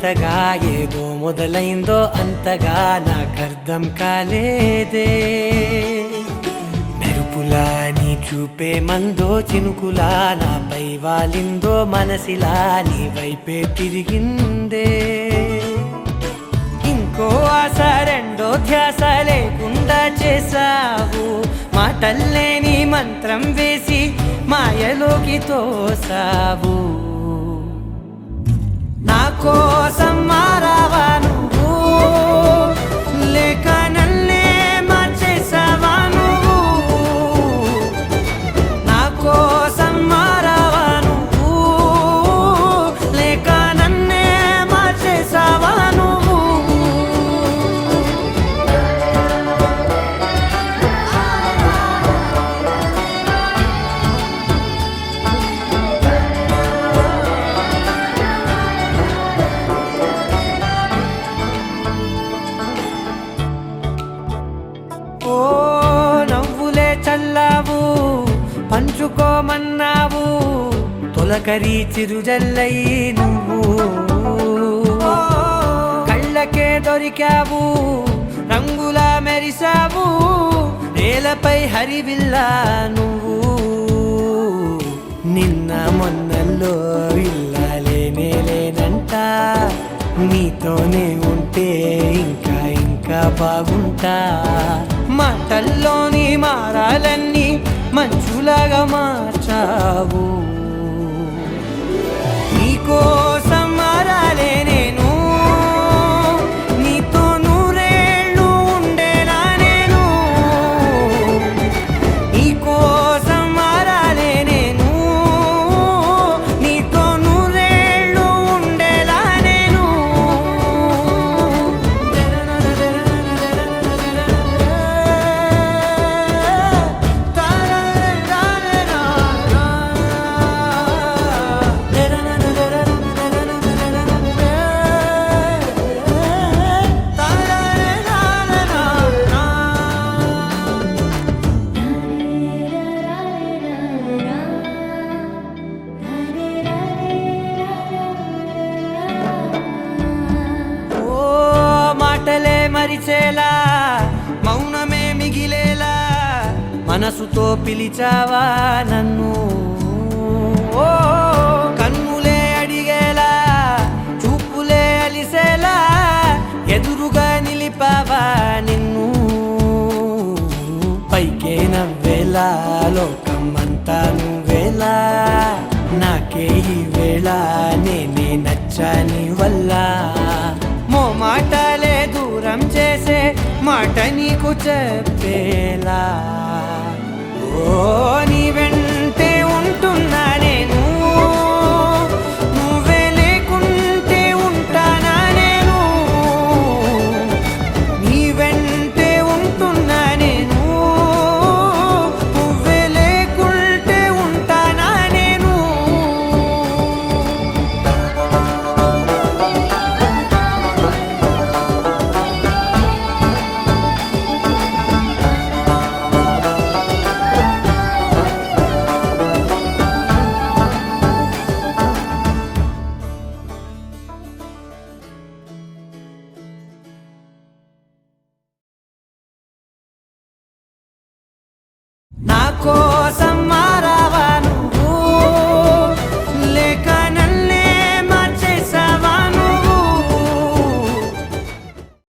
వింతగా ఏదో మొదలైందో అంతగా నాకర్థం కాలేదే. మెరుపులా నీ చూపే మందో చినుకులా నాపై వాలిందో మనసిలా నీ వైపే తిరిగిందే. ఇంకో ఆశ రెండో ధ్యాస లేకుండా చేసావు, మాటల్లేని మంత్రం వేసి మాయలోకి తోసావు. నా కోసం మారావా నువ్వు, లేక నన్నే మార్చేసావా నువ్వు? నా కోసం మారావా నువ్వు, లేక నన్నే మార్చేసావా నువ్వు? ఓ నవ్వులే చల్లావు, పంచుకోమన్నావు, తొలకరి చిరుజల్లై నువ్వు. కళ్ళకే దొరికావు, రంగులా మెరిసావు, నేలపై హరివిల్లా నువ్వు. నిన్న మొన్నల్లో ఇల్లాలేనే లేనంట, నీతోనే ఉంటే ఇంకా ఇంకా బాగుంటా. మాటల్లోని మారాలన్నీ మంచులాగా మార్చావు. నీకోసం మారాలే నేను, నీతో నూరేళ్ళు ఉండేనా నేను. నీకోసం మారాలే నేను, నీతో నూరేళ్ళు ఉండేలా నేను. మాటలే మరిచేలా, మౌనమే మిగిలేలా, మనసుతో పిలిచావా నన్ను. ఓ కన్నులే అడిగేలా, చూపులే అలిసేలా, ఎదురుగా నిలిపావా నిన్ను. పైకే నవ్వేలా, లోకం అంతా నువ్వేలా, నాకే ఈ వేళ నేనే నచ్చాని వల్ల. మాటలే దూరం చేసే మాట నీకు చెప్పేలా. ఓ నీ వెంటే ఉంటున్నా నేను, నువ్వే లేకుంటే ఉంటానా నేను. నీ వెంటే ఉంటున్నా నేను, నువ్వే లేకుంటే ఉంటానా నేను. నా కోసం